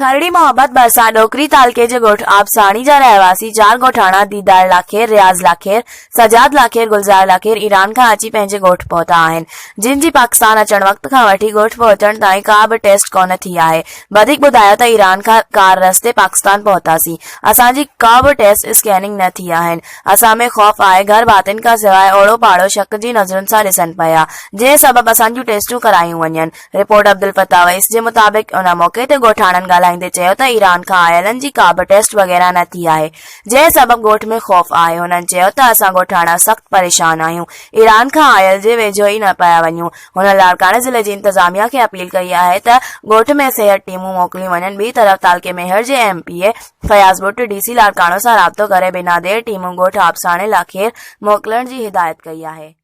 थरड़ी मोहब्बत बरसा डोकरी तालके जे गोठ आबसाणी जा रहवासी 4 गोठाणा दीदार लाखेर, रियाज़ लाखेर, सजाद लाखेर, गुलजार लाखेर ईरान खां अची पंहिंजे गोठ पहुता आहिनि, जिन जी पाकिस्तान अचण वक़्त खां वठी गोठ पहुचण ताईं का बि टेस्ट कोन थी आहे। वधीक ॿुधायो त ईरान खां कार रस्ते पाकिस्तान पहुतासीं। असांजी का बि टेस्ट स्कैनिंग न थी आहिनि। असां में ख़ौफ़ आहे। घर भातियुनि खां सवाइ ओड़ो पाड़ो शक जी नज़रुनि सां ॾिसनि पिया, जंहिं सबबि असांजूं टेस्टूं करायूं वञनि। रिपोर्ट अब्दुल फताह वईस जे मुताबिक़ उन मौक़े ते ॻोठाणनि ॻाल्हाईंदे चयो त ईरान खां आयलनि जी का बि टेस्ट वग़ैरह न थी आहे, जंहिं सबबि ॻोठ में ख़ौफ़ आहे। हुननि चयो त असां ॻोठाणा सख़्त परेशान आहियूं, ईरान खां आयल जे वेझो ई न पिया वञूं। हुन लाड़काने ज़िले जी इंतज़ामिया खे अपील कई आहे त ॻोठ में सिहत टीमूं मोकिलियूं वञनि। ॿी तरफ़ तालके मेहर जे MPA फयाज़ भुट्ट DC लाड़काणो सां राब्तो करे बिना देर टीमूं ॻोठ आबसाणे लाखेर मोकिलण जी हिदायत कई आहे।